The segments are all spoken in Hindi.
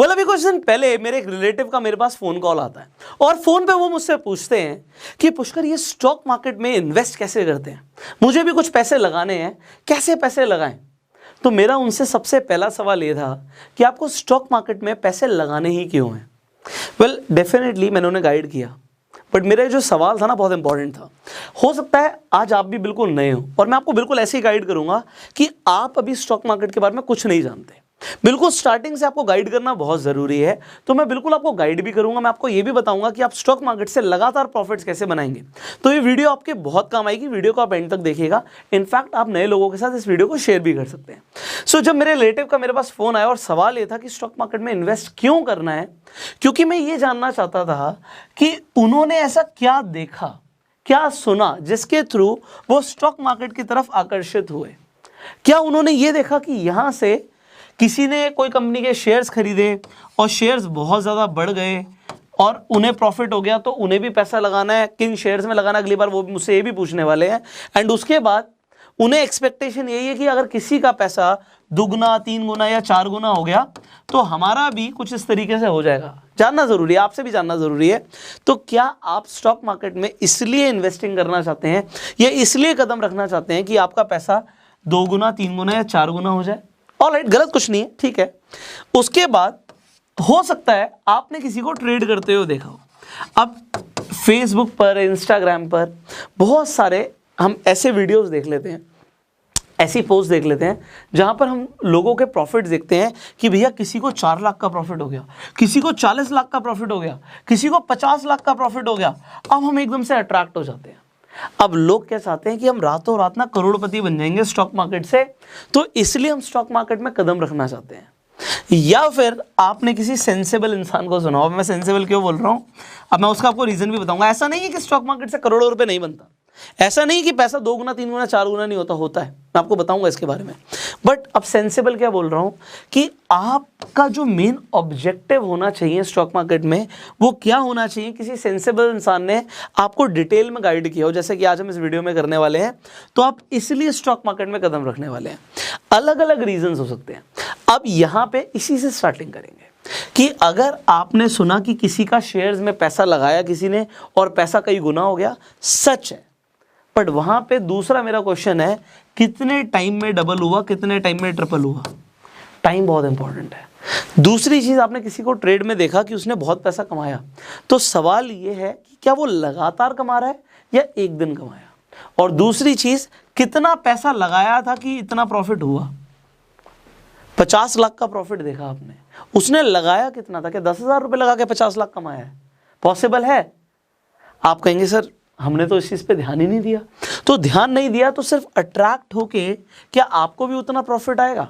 बोला अभी कुछ दिन पहले मेरे एक रिलेटिव का मेरे पास फोन कॉल आता है और फोन पे वो मुझसे पूछते हैं कि पुष्कर ये स्टॉक मार्केट में इन्वेस्ट कैसे करते हैं, मुझे भी कुछ पैसे लगाने हैं, कैसे पैसे लगाएं। तो मेरा उनसे सबसे पहला सवाल ये था कि आपको स्टॉक मार्केट में पैसे लगाने ही क्यों हैं। वेल डेफिनेटली मैंने उन्हें गाइड किया, बट मेरा जो सवाल था ना बहुत इंपॉर्टेंट था। हो सकता है आज आप भी बिल्कुल नए हो और मैं आपको बिल्कुल ऐसे ही गाइड करूंगा कि आप अभी स्टॉक मार्केट के बारे में कुछ नहीं जानते, बिल्कुल स्टार्टिंग से आपको गाइड करना बहुत ज़रूरी है। तो मैं बिल्कुल आपको गाइड भी करूंगा, मैं आपको ये भी बताऊंगा कि आप स्टॉक मार्केट से लगातार प्रॉफिट्स कैसे बनाएंगे। तो ये वीडियो आपके बहुत काम आएगी, वीडियो को आप एंड तक देखिएगा। इनफैक्ट आप नए लोगों के साथ इस वीडियो को शेयर भी कर सकते हैं। सो जब मेरे रिलेटिव का मेरे पास फोन आया और सवाल ये था कि स्टॉक मार्केट में इन्वेस्ट क्यों करना है, क्योंकि मैं ये जानना चाहता था कि उन्होंने ऐसा क्या देखा, क्या सुना जिसके थ्रू वो स्टॉक मार्केट की तरफ आकर्षित हुए। क्या उन्होंने ये देखा कि यहाँ से किसी ने कोई कंपनी के शेयर्स खरीदे और शेयर्स बहुत ज़्यादा बढ़ गए और उन्हें प्रॉफिट हो गया, तो उन्हें भी पैसा लगाना है, किन शेयर्स में लगाना, अगली बार वो मुझसे ये भी पूछने वाले हैं। एंड उसके बाद उन्हें एक्सपेक्टेशन यही है कि अगर किसी का पैसा दुगना, 3 गुना या 4 गुना हो गया तो हमारा भी कुछ इस तरीके से हो जाएगा। जानना ज़रूरी है, आपसे भी जानना ज़रूरी है। तो क्या आप स्टॉक मार्केट में इसलिए इन्वेस्टिंग करना चाहते हैं या इसलिए कदम रखना चाहते हैं कि आपका पैसा 2 गुना, 3 गुना या 4 गुना हो जाए? ऑलराइट, गलत कुछ नहीं है, ठीक है। उसके बाद हो सकता है आपने किसी को ट्रेड करते हुए देखा हो। अब फेसबुक पर, इंस्टाग्राम पर बहुत सारे हम ऐसे वीडियोस देख लेते हैं, ऐसी पोस्ट देख लेते हैं जहां पर हम लोगों के प्रॉफिट देखते हैं कि भैया किसी को 4 लाख का प्रॉफिट हो गया, किसी को 40 लाख का प्रॉफिट हो गया, किसी को 50 लाख का प्रॉफिट हो गया। अब हम एकदम से अट्रैक्ट हो जाते हैं। अब लोग क्या चाहते हैं कि हम रातों रात ना करोड़पति बन जाएंगे स्टॉक मार्केट से, तो इसलिए हम स्टॉक मार्केट में कदम रखना चाहते हैं। या फिर आपने किसी सेंसेबल इंसान को सुना हो। मैं सेंसेबल क्यों बोल रहा हूं, अब मैं उसका आपको रीजन भी बताऊंगा। ऐसा नहीं है कि स्टॉक मार्केट से करोड़ों रुपए नहीं बनता, ऐसा नहीं कि पैसा 2 गुना, 3 गुना, 4 गुना नहीं होता, होता है, मैं आपको बताऊंगा इसके बारे में। बट अब सेंसेबल क्या बोल रहा हूं कि आपका जो मेन ऑब्जेक्टिव होना चाहिए स्टॉक मार्केट में वो क्या होना चाहिए। किसी सेंसेबल इंसान ने आपको डिटेल में गाइड किया हो, जैसे कि आज हम इस वीडियो में करने वाले हैं, तो आप इसलिए स्टॉक मार्केट में कदम रखने वाले हैं। अलग अलग रीजंस हो सकते हैं। अब यहां पे इसी से स्टार्टिंग करेंगे कि अगर आपने सुना कि किसी का शेयर्स में पैसा लगाया किसी ने और पैसा कई गुना हो गया, सच है। बट वहां पे दूसरा मेरा क्वेश्चन है, कितने टाइम में डबल हुआ, कितने टाइम में ट्रिपल हुआ? टाइम बहुत इंपॉर्टेंट है। दूसरी चीज, आपने किसी को ट्रेड में देखा कि उसने बहुत पैसा कमाया, तो सवाल ये है कि क्या वो लगातार कमा रहा है या एक दिन कमाया। और दूसरी चीज, कितना पैसा लगाया था कि इतना प्रॉफिट हुआ। 50 लाख का प्रॉफिट देखा आपने, उसने लगाया कितना था? क्या 10,000 रुपए लगा के 50 लाख कमाया है? पॉसिबल है? आप कहेंगे सर हमने तो इस चीज पे ध्यान ही नहीं दिया। तो ध्यान नहीं दिया तो सिर्फ अट्रैक्ट होके क्या आपको भी उतना प्रॉफिट आएगा?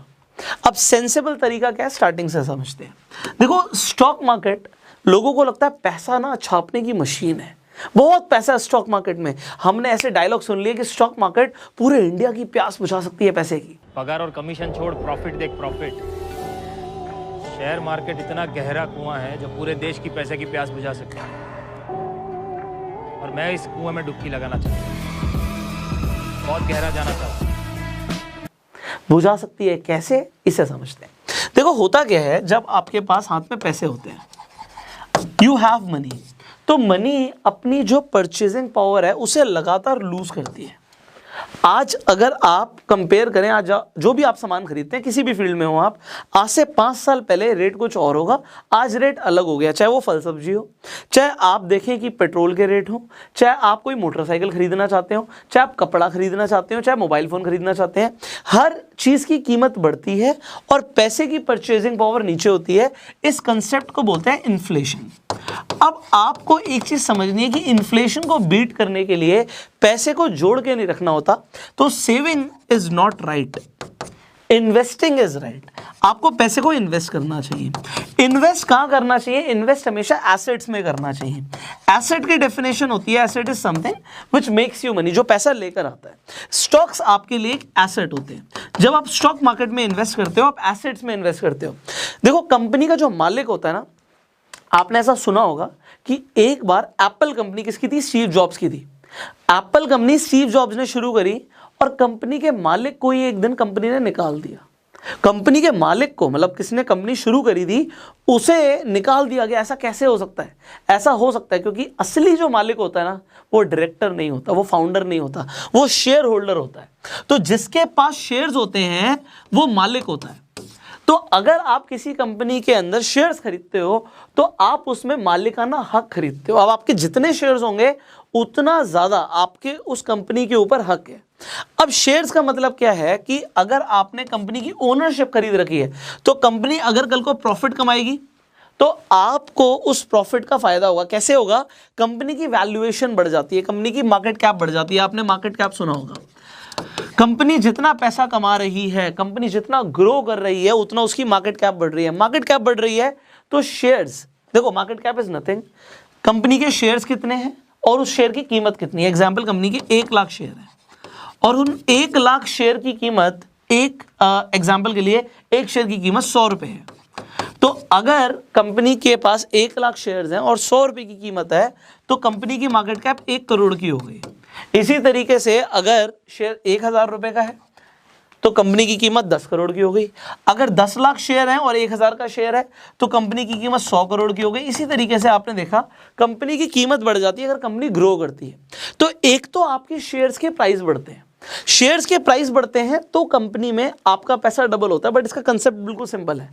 अब सेंसेबल तरीका क्या है, स्टार्टिंग से समझते हैं। देखो, स्टॉक मार्केट, लोगों को लगता है पैसा ना छापने की मशीन है, बहुत पैसा है स्टॉक मार्केट में। हमने ऐसे डायलॉग सुन लिए कि स्टॉक मार्केट पूरे इंडिया की प्यास बुझा सकती है पैसे की। पगार और कमीशन छोड़, प्रॉफिट देख प्रॉफिट। शेयर मार्केट इतना गहरा कुआं है जो पूरे देश की पैसे की प्यास बुझा सकता है, और मैं इस कुएं में डुबकी लगाना चाहता हूं, बहुत गहरा जाना चाहता हूं। बुझा सकती है कैसे, इसे समझते हैं। देखो, होता क्या है, जब आपके पास हाथ में पैसे होते हैं, यू हैव मनी, तो मनी अपनी जो परचेजिंग पावर है उसे लगातार लूज करती है। आज अगर आप कंपेयर करें, आज जो भी आप सामान खरीदते हैं किसी भी फील्ड में हो आप, आज से 5 साल पहले रेट कुछ और होगा, आज रेट अलग हो गया। चाहे वो फल सब्जी हो, चाहे आप देखें कि पेट्रोल के रेट हो, चाहे आप कोई मोटरसाइकिल खरीदना चाहते हो, चाहे आप कपड़ा खरीदना चाहते हो, चाहे मोबाइल फ़ोन खरीदना चाहते हैं, हर चीज़ की कीमत बढ़ती है और पैसे की परचेजिंग पावर नीचे होती है। इस कंसेप्ट को बोलते हैं इन्फ्लेशन। अब आपको एक चीज समझनी है कि इन्फ्लेशन को बीट करने के लिए पैसे को जोड़ के नहीं रखना होता। तो saving is not right, investing is right. आपको पैसे को इन्वेस्ट करना चाहिए। इन्वेस्ट कहां करना चाहिए? इन्वेस्ट हमेशा एसेट्स में करना चाहिए। एसेट की डेफिनेशन होती है, asset is something which makes you money, जो पैसा लेकर आता है। स्टॉक्स आपके लिए एक एसेट होते हैं। जब आप स्टॉक मार्केट में इन्वेस्ट करते हो, आप एसेट्स में इन्वेस्ट करते हो। देखो, कंपनी का जो मालिक होता है ना, आपने ऐसा सुना होगा कि एक बार एप्पल कंपनी किसकी थी? स्टीव जॉब्स की थी। एप्पल कंपनी स्टीव जॉब्स ने शुरू करी और कंपनी के मालिक को ही एक दिन कंपनी ने निकाल दिया। कंपनी के मालिक को, मतलब किसने कंपनी शुरू करी थी, उसे निकाल दिया गया। ऐसा कैसे हो सकता है? ऐसा हो सकता है क्योंकि असली जो मालिक होता है ना, वो डायरेक्टर नहीं होता, वो फाउंडर नहीं होता, वो शेयर होल्डर होता है। तो जिसके पास शेयर्स होते हैं वो मालिक होता है। तो अगर आप किसी कंपनी के अंदर शेयर्स खरीदते हो तो आप उसमें मालिकाना हक खरीदते हो। अब आपके जितने शेयर्स होंगे उतना ज्यादा आपके उस कंपनी के ऊपर हक है। अब शेयर्स का मतलब क्या है कि अगर आपने कंपनी की ओनरशिप खरीद रखी है तो कंपनी अगर कल को प्रॉफिट कमाएगी तो आपको उस प्रॉफिट का फायदा होगा। कैसे होगा? कंपनी की वैल्यूएशन बढ़ जाती है, कंपनी की मार्केट कैप बढ़ जाती है। आपने मार्केट कैप सुना होगा। कंपनी जितना पैसा कमा रही है, कंपनी जितना ग्रो कर रही है, उतना उसकी मार्केट कैप बढ़ रही है। मार्केट कैप बढ़ रही है तो शेयर्स, देखो market cap is nothing, company के शेयर्स कितने हैं और उस शेयर की कीमत कितनी है। एग्जांपल, कंपनी के 1 लाख शेयर है और उन 1 लाख शेयर की कीमत, एक एग्जांपल के लिए, एक शेयर की कीमत 100 रुपए है। तो अगर कंपनी के पास 1 लाख शेयर्स हैं और 100 रुपए की कीमत है तो कंपनी की मार्केट कैप 1 करोड़ की हो गई। इसी तरीके से अगर शेयर 1000 रुपए का है तो कंपनी की कीमत 10 करोड़ की हो गई। अगर 10 लाख शेयर हैं और 1000 का शेयर है तो कंपनी की कीमत 100 करोड़ की हो गई। इसी तरीके से आपने देखा कंपनी की कीमत बढ़ जाती है अगर कंपनी ग्रो करती है। तो एक तो आपके शेयर्स के प्राइस बढ़ते हैं, शेयर्स के प्राइस बढ़ते हैं तो कंपनी में आपका पैसा डबल होता है। बट इसका कंसेप्ट बिल्कुल सिंपल है,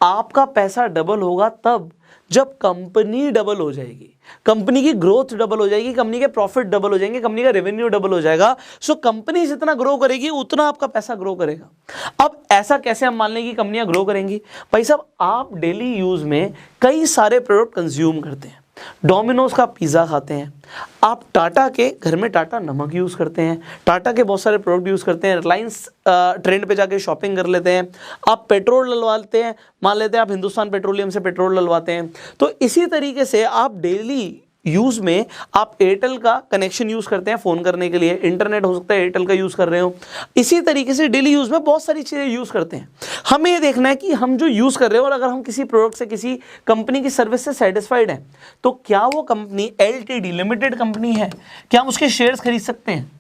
आपका पैसा डबल होगा तब जब कंपनी डबल हो जाएगी, कंपनी की ग्रोथ डबल हो जाएगी, कंपनी के प्रॉफिट डबल हो जाएंगे, कंपनी का रेवेन्यू डबल हो जाएगा। सो कंपनी जितना ग्रो करेगी उतना आपका पैसा ग्रो करेगा। अब ऐसा कैसे हम मान लें कि कंपनियां ग्रो करेंगी? भाई साहब, आप डेली यूज में कई सारे प्रोडक्ट कंज्यूम करते हैं। डोमिनोज का पिज़्ज़ा खाते हैं आप, टाटा के घर में टाटा नमक यूज़ करते हैं, टाटा के बहुत सारे प्रोडक्ट यूज़ करते हैं, रिलायंस ट्रेंड पे जाके शॉपिंग कर लेते हैं, आप पेट्रोल डलवाते हैं, मान लेते हैं आप हिंदुस्तान पेट्रोलियम से पेट्रोल डलवाते हैं। तो इसी तरीके से आप डेली यूज़ में आप एयरटेल का कनेक्शन यूज़ करते हैं फ़ोन करने के लिए, इंटरनेट हो सकता है एयरटेल का यूज़ कर रहे हो। इसी तरीके से डेली यूज़ में बहुत सारी चीज़ें यूज़ करते हैं। हमें ये देखना है कि हम जो यूज़ कर रहे हो और अगर हम किसी प्रोडक्ट से, किसी कंपनी की सर्विस से सेटिस्फाइड हैं तो क्या वो कंपनी LTD लिमिटेड कंपनी है, क्या हम उसके शेयर्स खरीद सकते हैं?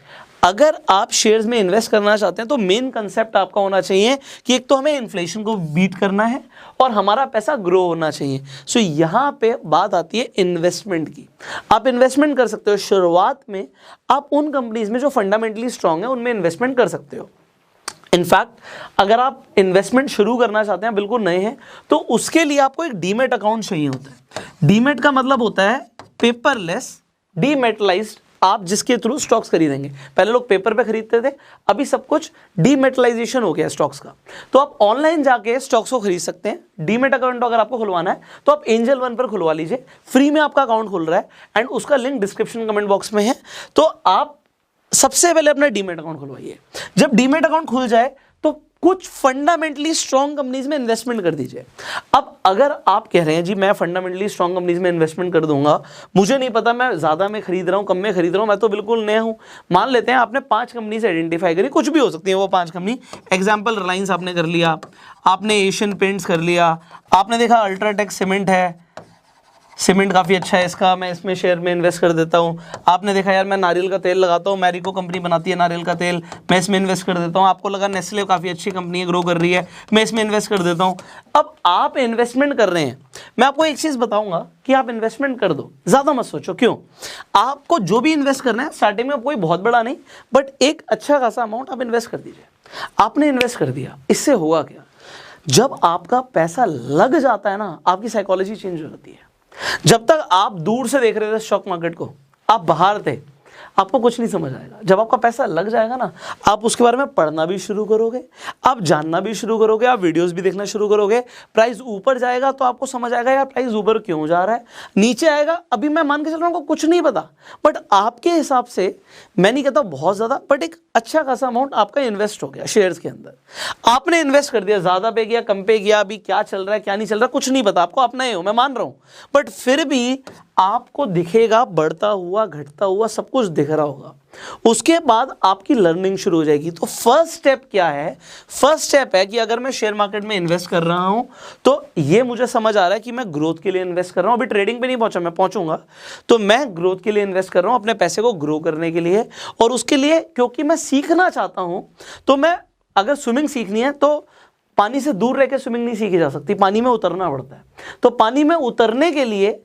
अगर आप शेयर्स में इन्वेस्ट करना चाहते हैं तो मेन कंसेप्ट आपका होना चाहिए कि एक तो हमें इन्फ्लेशन को बीट करना है और हमारा पैसा ग्रो होना चाहिए। सो यहाँ पे बात आती है इन्वेस्टमेंट की। आप इन्वेस्टमेंट कर सकते हो शुरुआत में, आप उन कंपनीज में जो फंडामेंटली स्ट्रांग है उनमें इन्वेस्टमेंट कर सकते हो। इनफैक्ट अगर आप इन्वेस्टमेंट शुरू करना चाहते हैं, बिल्कुल नए हैं, तो उसके लिए आपको एक डीमेट अकाउंट चाहिए होता है। डीमेट का मतलब होता है पेपरलेस डीमेटलाइज्ड, आप जिसके थ्रू स्टॉक्स खरीदेंगे। पहले लोग पेपर पे खरीदते थे, अभी सब कुछ डीमेटलाइजेशन हो गया स्टॉक्स का। तो आप ऑनलाइन जाके स्टॉक्स को खरीद सकते हैं। डीमेट अकाउंट अगर आपको खुलवाना है तो आप एंजल वन पर खुलवा लीजिए, फ्री में आपका अकाउंट खुल रहा है एंड उसका लिंक डिस्क्रिप्शन कमेंट बॉक्स में है। तो आप सबसे पहले अपना डीमेट अकाउंट खुलवाइए। जब डीमेट अकाउंट खुल जाए तो कुछ फंडामेंटली स्ट्रॉन्ग कंपनीज में इन्वेस्टमेंट कर दीजिए। अब अगर आप कह रहे हैं जी मैं फंडामेंटली स्ट्रॉन्ग कंपनीज में इन्वेस्टमेंट कर दूंगा, मुझे नहीं पता मैं ज़्यादा में खरीद रहा हूँ कम में खरीद रहा हूँ, मैं तो बिल्कुल नया हूँ। मान लेते हैं आपने 5 कंपनी से आइडेंटिफाई करी, कुछ भी हो सकती है वो 5 कंपनी। एग्जाम्पल रिलायंस आपने कर लिया, आपने एशियन पेंट्स कर लिया, आपने देखा अल्ट्राटेक सीमेंट है, सीमेंट काफ़ी अच्छा है इसका, मैं इसमें शेयर में इन्वेस्ट कर देता हूँ। आपने देखा यार मैं नारियल का तेल लगाता हूँ, मैरिको कंपनी बनाती है नारियल का तेल, मैं इसमें इन्वेस्ट कर देता हूँ। आपको लगा नेस्ले काफ़ी अच्छी कंपनी है, ग्रो कर रही है, मैं इसमें इन्वेस्ट कर देता हूँ। अब आप इन्वेस्टमेंट कर रहे हैं, मैं आपको एक चीज़ बताऊँगा कि आप इन्वेस्टमेंट कर दो, ज़्यादा मत सोचो। क्यों? आपको जो भी इन्वेस्ट करना है स्टार्टिंग में कोई बहुत बड़ा नहीं, बट एक अच्छा खासा अमाउंट आप इन्वेस्ट कर दीजिए। आपने इन्वेस्ट कर दिया, इससे होगा क्या? जब आपका पैसा लग जाता है ना, आपकी साइकोलॉजी चेंज हो जाती है। जब तक आप दूर से देख रहे थे स्टॉक मार्केट को, आप बाहर थे, आपको कुछ नहीं समझ आएगा। जब आपका पैसा लग जाएगा ना, आप उसके बारे में पढ़ना भी शुरू करोगे, आप जानना भी शुरू करोगे, आप वीडियोस भी देखना शुरू करोगे। प्राइस ऊपर जाएगा तो आपको समझ आएगा यार प्राइस ऊपर क्यों जा रहा है, नीचे आएगा अभी मैं मान के चल रहा हूँ कुछ नहीं पता, बट आपके हिसाब से, मैं नहीं कहता बहुत ज़्यादा, बट एक अच्छा खासा अमाउंट आपका इन्वेस्ट हो गया शेयर्स के अंदर। आपने इन्वेस्ट कर दिया, ज़्यादा पे गया कम पे गया, अभी क्या चल रहा है क्या नहीं चल रहा कुछ नहीं पता, आपको अपना ही हो, मैं मान रहा हूँ, बट फिर भी आपको दिखेगा बढ़ता हुआ घटता हुआ सब कुछ दिख रहा होगा। उसके बाद आपकी लर्निंग शुरू हो जाएगी। तो फर्स्ट स्टेप क्या है? फर्स्ट स्टेप है कि अगर मैं शेयर मार्केट में इन्वेस्ट कर रहा हूं तो ये मुझे समझ आ रहा है कि मैं ग्रोथ के लिए इन्वेस्ट कर रहा हूं, अभी ट्रेडिंग पे नहीं पहुंचा, मैं पहुंचूंगा। तो मैं ग्रोथ के लिए इन्वेस्ट कर रहा हूं, अपने पैसे को ग्रो करने के लिए, और उसके लिए क्योंकि मैं सीखना चाहता हूं, तो मैं अगर स्विमिंग सीखनी है तो पानी से दूर रह के स्विमिंग नहीं सीखी जा सकती, पानी में उतरना पड़ता है। तो पानी में उतरने के लिए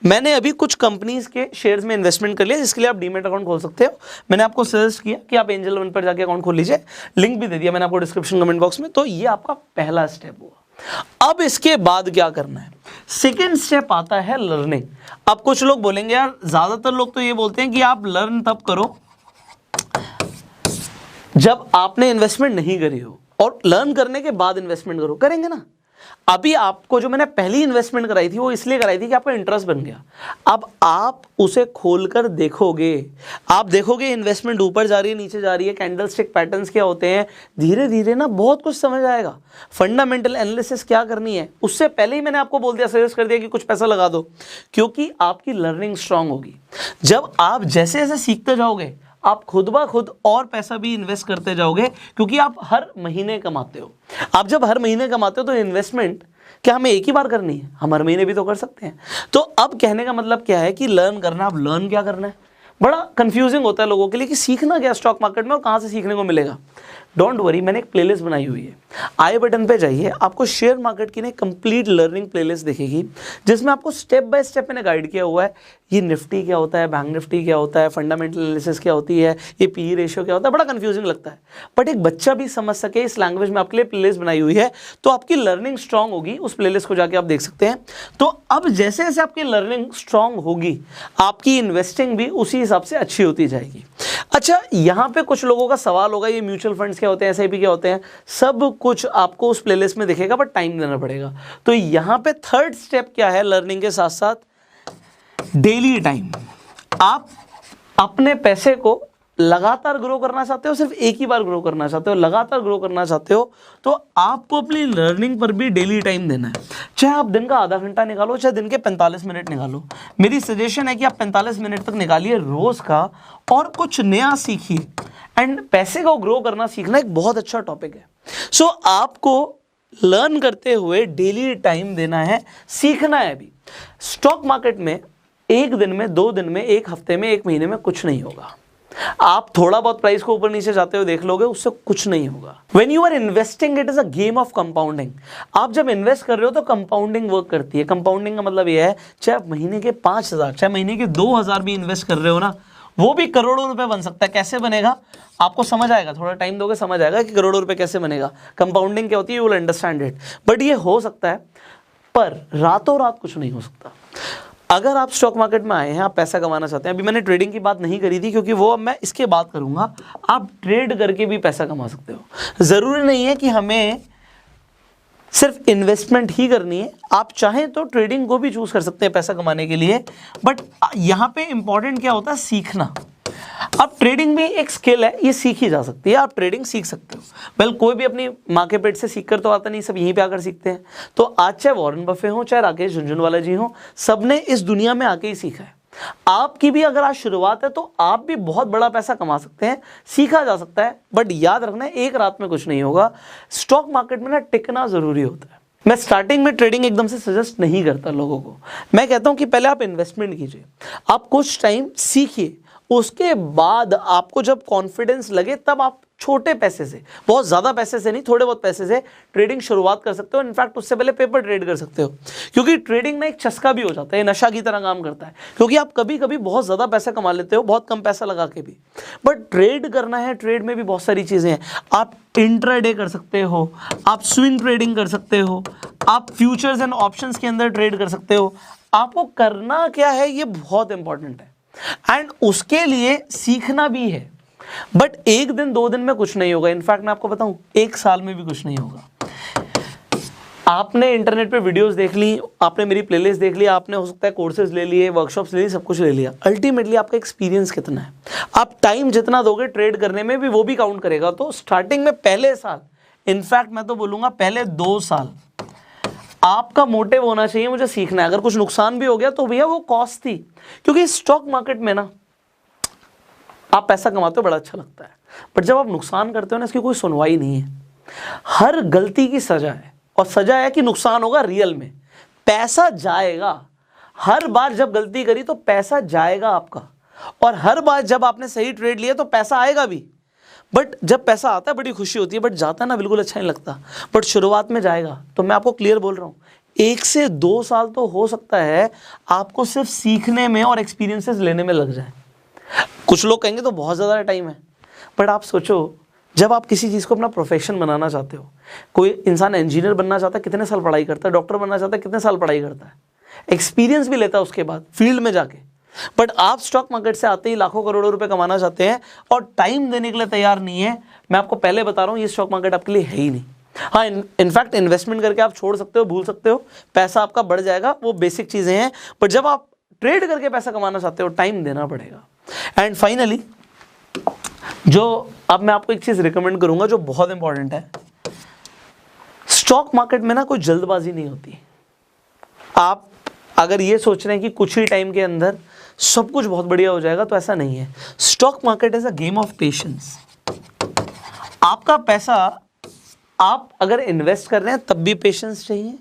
मैंने अभी कुछ कंपनीज के शेयर्स में इन्वेस्टमेंट कर लिया, जिसके लिए आप डीमेट अकाउंट खोल सकते हो। मैंने आपको सजेस्ट किया कि आप एंजल वन पर जाके अकाउंट खोल लीजिए, लिंक भी दे दिया मैंने आपको डिस्क्रिप्शन कमेंट बॉक्स में। तो ये आपका पहला स्टेप हुआ। अब इसके बाद क्या करना है? सेकेंड स्टेप आता है लर्निंग। अब कुछ लोग बोलेंगे यार, ज्यादातर लोग तो ये बोलते हैं कि आप लर्न तब करो जब आपने इन्वेस्टमेंट नहीं करी हो, और लर्न करने के बाद इन्वेस्टमेंट करो। करेंगे ना? अभी आपको जो मैंने पहली इन्वेस्टमेंट कराई थी वो इसलिए कराई थी कि आपका इंटरेस्ट बन गया। अब आप उसे खोलकर देखोगे, आप देखोगे इन्वेस्टमेंट ऊपर जा रही है, नीचे जा रही है, कैंडलस्टिक पैटर्न्स क्या होते हैं, धीरे धीरे ना बहुत कुछ समझ आएगा। फंडामेंटल एनालिसिस क्या करनी है उससे पहले ही मैंने आपको बोल दिया, सजेस्ट कर दिया कि कुछ पैसा लगा दो, क्योंकि आपकी लर्निंग स्ट्रांग होगी। जब आप जैसे जैसे सीखते जाओगे आप खुद ब खुद और पैसा भी इन्वेस्ट करते जाओगे, क्योंकि आप हर महीने कमाते हो। आप जब हर महीने कमाते हो तो इन्वेस्टमेंट क्या हमें एक ही बार करनी है? हम हर महीने भी तो कर सकते हैं। तो अब कहने का मतलब क्या है कि लर्न करना। अब लर्न क्या करना है? बड़ा कंफ्यूजिंग होता है लोगों के लिए कि सीखना क्या स्टॉक मार्केट में और कहाँ से सीखने को मिलेगा। डोंट वरी, मैंने एक प्लेलिस्ट बनाई हुई है, आई बटन पे जाइए, आपको शेयर मार्केट की कंप्लीट लर्निंग प्लेलिस्ट दिखेगी, जिसमें आपको स्टेप बाय स्टेप मैंने गाइड किया हुआ है। ये निफ्टी क्या होता है, बैंक निफ्टी क्या होता है, फंडामेंटल एनालिसिस क्या होती है, ये पी रेशियो क्या होता है। बड़ा कंफ्यूजिंग लगता है, बट एक बच्चा भी समझ सके इस लैंग्वेज में आपके लिए प्लेलिस्ट बनाई हुई है, तो आपकी लर्निंग स्ट्रांग होगी। उस प्लेलिस्ट को जाके आप देख सकते हैं। तो अब जैसे जैसे आपकी लर्निंग स्ट्रांग होगी, आपकी इन्वेस्टिंग भी उसी हिसाब से अच्छी होती जाएगी। अच्छा, यहाँ पे कुछ लोगों का सवाल होगा, ये म्यूचुअल फंड्स क्या होते हैं, एसआईपी क्या होते हैं, सब कुछ आपको उस प्लेलिस्ट में दिखेगा, बट टाइम देना पड़ेगा। तो यहाँ पे थर्ड स्टेप क्या है लर्निंग के साथ साथ? Daily time. आप अपने पैसे को लगातार ग्रो करना चाहते हो, सिर्फ एक ही बार ग्रो करना चाहते हो, लगातार ग्रो करना चाहते हो, तो आपको अपनी लर्निंग पर भी डेली टाइम देना है। चाहे आप दिन का आधा घंटा निकालो, चाहे दिन के 45 मिनट निकालो। मेरी सजेशन है कि आप 45 मिनट तक निकालिए रोज का, और कुछ नया सीखिए। एंड पैसे को ग्रो करना सीखना एक बहुत अच्छा टॉपिक है। सो आपको लर्न करते हुए डेली टाइम देना है, सीखना है। अभी स्टॉक मार्केट में एक दिन में, 2 दिन में, एक हफ्ते में, एक महीने में कुछ नहीं होगा। आप थोड़ा बहुत प्राइस को ऊपर नीचे जाते हुए देख लोगे, उससे कुछ नहीं होगा। When you are investing, it is a game of compounding। आप जब इन्वेस्ट कर रहे हो तो कंपाउंडिंग वर्क करती है। कंपाउंडिंग का मतलब यह है, चाहे आप महीने के 5,000, चाहे महीने के 2,000 भी इन्वेस्ट कर रहे हो ना, वो भी करोड़ों रुपए बन सकता है। कैसे बनेगा आपको समझ आएगा, थोड़ा टाइम दोगे समझ आएगा कि करोड़ों रुपए कैसे बनेगा। कंपाउंडिंग क्या होती है, you will understand it. But ये हो सकता है, पर रातों रात कुछ नहीं हो सकता। अगर आप स्टॉक मार्केट में आए हैं, आप पैसा कमाना चाहते हैं, अभी मैंने ट्रेडिंग की बात नहीं करी थी क्योंकि वो अब मैं इसके बाद करूंगा। आप ट्रेड करके भी पैसा कमा सकते हो। जरूरी नहीं है कि हमें सिर्फ इन्वेस्टमेंट ही करनी है, आप चाहें तो ट्रेडिंग को भी चूज कर सकते हैं पैसा कमाने के लिए। बट यहाँ पे इंपॉर्टेंट क्या होता है, सीखना। अब ट्रेडिंग भी एक स्किल है, ये सीखी जा सकती है, आप ट्रेडिंग सीख सकते हो। वेल, कोई भी अपनी माँ के पेट से सीख कर तो आता नहीं, सब यहीं पे आकर सीखते हैं। तो आज चाहे वॉरेन बफे हो, चाहे राकेश झुनझुनवाला जी हो, सबने इस दुनिया में आके ही सीखा है। आपकी भी अगर आज शुरुआत है तो आप भी बहुत बड़ा पैसा कमा सकते हैं, सीखा जा सकता है। बट याद रखना है, एक रात में कुछ नहीं होगा। स्टॉक मार्केट में ना टिकना जरूरी होता है। मैं स्टार्टिंग में ट्रेडिंग एकदम से सजेस्ट नहीं करता लोगों को। मैं कहता हूं कि पहले आप इन्वेस्टमेंट कीजिए, आप कुछ टाइम सीखिए, उसके बाद आपको जब कॉन्फिडेंस लगे तब आप छोटे पैसे से, बहुत ज़्यादा पैसे से नहीं, थोड़े बहुत पैसे से ट्रेडिंग शुरुआत कर सकते हो। इनफैक्ट उससे पहले पेपर ट्रेड कर सकते हो, क्योंकि ट्रेडिंग में एक चस्का भी हो जाता है, नशा की तरह काम करता है। क्योंकि आप कभी कभी बहुत ज़्यादा पैसा कमा लेते हो, बहुत कम पैसा लगा के भी। बट ट्रेड करना है, ट्रेड में भी बहुत सारी चीज़ें हैं। आप इंट्राडे कर सकते हो, आप स्विंग ट्रेडिंग कर सकते हो, आप फ्यूचर्स एंड ऑप्शंस के अंदर ट्रेड कर सकते हो। आपको करना क्या है, ये बहुत इंपॉर्टेंट है। एंड उसके लिए सीखना भी है। बट एक दिन 2 दिन में कुछ नहीं होगा। इनफैक्ट मैं आपको बताऊं, 1 साल में भी कुछ नहीं होगा। आपने इंटरनेट पे वीडियोस देख ली, आपने मेरी प्लेलिस्ट देख ली, आपने हो सकता है कोर्सेज ले लिए, वर्कशॉप्स ले ली, सब कुछ ले लिया। अल्टीमेटली आपका एक्सपीरियंस कितना है, आप टाइम जितना दोगे ट्रेड करने में भी, वो भी काउंट करेगा। तो स्टार्टिंग में पहले साल, इनफैक्ट मैं तो बोलूंगा पहले 2 साल आपका मोटिव होना चाहिए, मुझे सीखना है। अगर कुछ नुकसान भी हो गया तो भैया वो कॉस्ट थी, क्योंकि स्टॉक मार्केट में ना आप पैसा कमाते हो, बड़ा अच्छा लगता है। बट जब आप नुकसान करते हो ना, इसकी कोई सुनवाई नहीं है। हर गलती की सजा है, और सजा है कि नुकसान होगा रियल में, पैसा जाएगा। हर बार जब गलती करी तो पैसा जाएगा आपका, और हर बार जब आपने सही ट्रेड लिया तो पैसा आएगा भी। बट जब पैसा आता है बड़ी खुशी होती है, बट जाता है ना बिल्कुल अच्छा नहीं लगता। बट शुरुआत में जाएगा तो मैं आपको क्लियर बोल रहा हूँ 1 से 2 साल तो हो सकता है आपको सिर्फ सीखने में और एक्सपीरियंसेस लेने में लग जाए। कुछ लोग कहेंगे तो बहुत ज़्यादा टाइम है, बट आप सोचो जब आप किसी चीज़ को अपना प्रोफेशन बनाना चाहते हो, कोई इंसान इंजीनियर बनना चाहता है कितने साल पढ़ाई करता है, डॉक्टर बनना चाहता है कितने साल पढ़ाई करता है, एक्सपीरियंस भी लेता है उसके बाद फील्ड में जाके। बट आप स्टॉक मार्केट से आते ही लाखों करोड़ों रुपए कमाना चाहते हैं और टाइम देने के लिए तैयार नहीं है। मैं आपको पहले बता रहा हूँ ये स्टॉक मार्केट आपके लिए है ही नहीं। हाँ, इनफैक्ट इन्वेस्टमेंट करके आप छोड़ सकते हो, भूल सकते हो, पैसा आपका बढ़ जाएगा, वो बेसिक चीज़ें हैं। बट जब आप ट्रेड करके पैसा कमाना चाहते हो टाइम देना पड़ेगा। एंड फाइनली जो अब मैं आपको एक चीज़ रिकमेंड करूंगा जो बहुत इंपॉर्टेंट है, स्टॉक मार्केट में ना कोई जल्दबाजी नहीं होती। आप अगर ये सोच रहे हैं कि कुछ ही टाइम के अंदर सब कुछ बहुत बढ़िया हो जाएगा तो ऐसा नहीं है। Stock market is a game of patience. आपका पैसा आप अगर इन्वेस्ट कर रहे हैं तब भी पेशेंस चाहिए,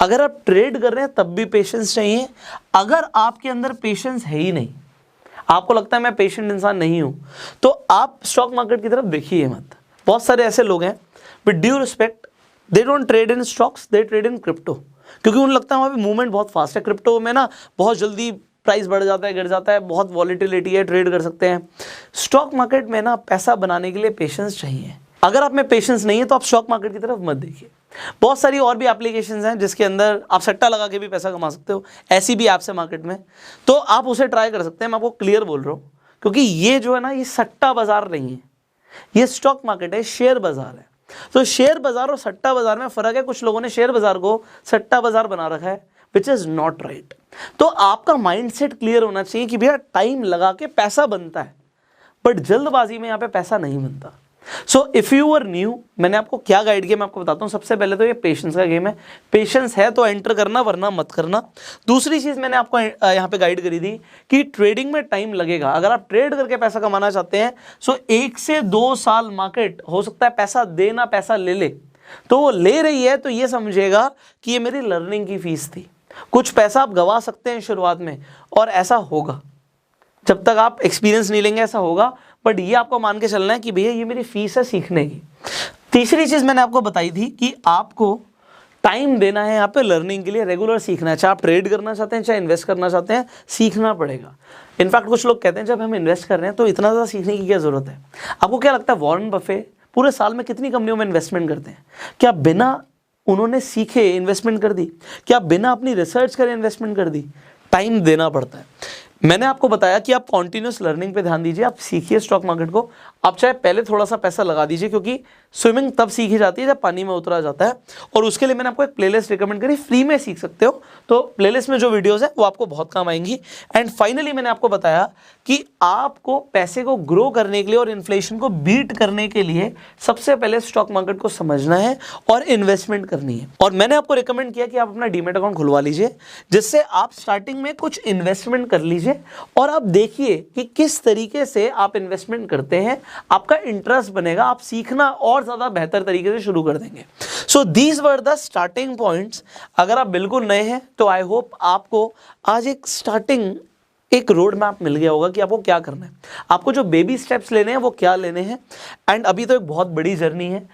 अगर आप ट्रेड कर रहे हैं तब भी पेशेंस चाहिए। अगर आपके अंदर पेशेंस है ही नहीं, आपको लगता है मैं पेशेंट इंसान नहीं हूं, तो आप स्टॉक मार्केट की तरफ देखिए मत। बहुत सारे ऐसे लोग हैं with due respect, they don't trade in stocks, they trade in crypto, क्योंकि उन्हें लगता है वहाँ पे मूवमेंट बहुत फास्ट है। क्रिप्टो में ना बहुत जल्दी प्राइस बढ़ जाता है, गिर जाता है, बहुत वॉलीटिलिटी है, ट्रेड कर सकते हैं। स्टॉक मार्केट में ना पैसा बनाने के लिए पेशेंस चाहिए। अगर आप में पेशेंस नहीं है तो आप स्टॉक मार्केट की तरफ मत देखिए। बहुत सारी और भी एप्लीकेशंस हैं जिसके अंदर आप सट्टा लगा के भी पैसा कमा सकते हो, ऐसी भी ऐप्स है मार्केट में, तो आप उसे ट्राई कर सकते हैं। मैं आपको क्लियर बोल रहा हूँ, क्योंकि ये जो है ना ये सट्टा बाजार नहीं है, ये स्टॉक मार्केट है, शेयर बाजार है। तो शेयर बाजार और सट्टा बाजार में फर्क है। कुछ लोगों ने शेयर बाजार को सट्टा बाजार बना रखा है, विच इज नॉट राइट। तो आपका माइंडसेट क्लियर होना चाहिए कि भैया टाइम लगा के पैसा बनता है, बट जल्दबाजी में यहाँ पे पैसा नहीं बनता। So if you are new, मैंने आपको क्या गाइड किया मैं आपको बताता हूँ। सबसे पहले तो ये पेशेंस का गेम है, पेशेंस है तो एंटर करना, वरना मत करना। दूसरी चीज मैंने आपको यहाँ पे गाइड करी थी कि ट्रेडिंग में टाइम लगेगा। अगर आप ट्रेड करके पैसा कमाना चाहते हैं सो 1 से 2 साल मार्केट हो सकता है पैसा देना, पैसा ले ले, तो वो ले रही है तो ये समझेगा कि ये मेरी लर्निंग की फीस थी। कुछ पैसा आप गवा सकते हैं शुरुआत में, और ऐसा होगा जब तक आप एक्सपीरियंस नहीं लेंगे, ऐसा होगा। बट ये आपको मान के चलना है कि भैया ये मेरी फीस है सीखने की। तीसरी चीज मैंने आपको बताई थी कि आपको टाइम देना है यहाँ पे लर्निंग के लिए, रेगुलर सीखना है। चाहे आप ट्रेड करना चाहते हैं, चाहे इन्वेस्ट करना चाहते हैं, सीखना पड़ेगा। इनफैक्ट कुछ लोग कहते हैं जब हम इन्वेस्ट कर रहे हैं तो इतना ज़्यादा सीखने की क्या जरूरत है। आपको क्या लगता है वॉरेन बफे पूरे साल में कितनी कंपनियों में इन्वेस्टमेंट करते हैं? क्या बिना उन्होंने सीखे इन्वेस्टमेंट कर दी? क्या बिना अपनी रिसर्च करे इन्वेस्टमेंट कर दी? टाइम देना पड़ता है। मैंने आपको बताया कि आप कॉन्टिन्यूस लर्निंग पे ध्यान दीजिए, आप सीखिए स्टॉक मार्केट को। आप चाहे पहले थोड़ा सा पैसा लगा दीजिए, क्योंकि स्विमिंग तब सीखी जाती है जब पानी में उतरा जाता है। और उसके लिए मैंने आपको एक प्लेलिस्ट रिकमेंड करी, फ्री में सीख सकते हो। तो प्लेलिस्ट में जो वीडियोस है वो आपको बहुत काम आएंगी। एंड फाइनली मैंने आपको बताया कि आपको पैसे को ग्रो करने के लिए और इन्फ्लेशन को बीट करने के लिए सबसे पहले स्टॉक मार्केट को समझना है और इन्वेस्टमेंट करनी है। और मैंने आपको रिकमेंड किया कि आप अपना डीमैट अकाउंट खुलवा लीजिए, जिससे आप स्टार्टिंग में कुछ इन्वेस्टमेंट कर लीजिए और आप देखिए कि किस तरीके से आप इन्वेस्टमेंट करते हैं। आपका इंटरेस्ट बनेगा, आप सीखना और ज्यादा बेहतर तरीके से शुरू कर देंगे। So these were the starting points. अगर आप बिल्कुल नए हैं तो आई होप आपको आज एक रोड मैप मिल गया होगा कि आपको क्या करना है, आपको जो बेबी स्टेप्स लेने हैं वो क्या लेने हैं। एंड अभी तो एक बहुत बड़ी जर्नी है,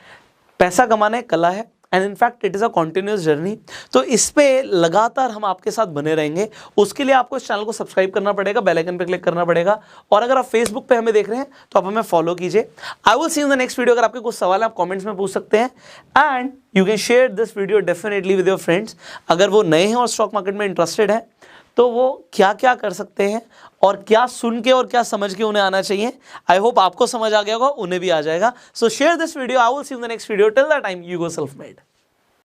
पैसा कमाना एक कला है, and in fact it is a continuous journey. तो इस पे लगातार हम आपके साथ बने रहेंगे। उसके लिए आपको इस चैनल को सब्सक्राइब करना पड़ेगा, बेल आइकन पे क्लिक करना पड़ेगा। और अगर आप फेसबुक पे हमें देख रहे हैं तो आप हमें फॉलो कीजिए। I will see you in the next video. अगर आपके कुछ सवाल है आप कमेंट्स में पूछ सकते हैं, and you can share this video definitely with your friends. अगर वो नए हैं और स्टॉक मार्केट में इंटरेस्टेड है तो वो क्या क्या कर सकते हैं और क्या सुन के और क्या समझ के उन्हें आना चाहिए। आई होप आपको समझ आ गया होगा, उन्हें भी आ जाएगा। सो share this video. I will see you in the next video. Till that time you go self made.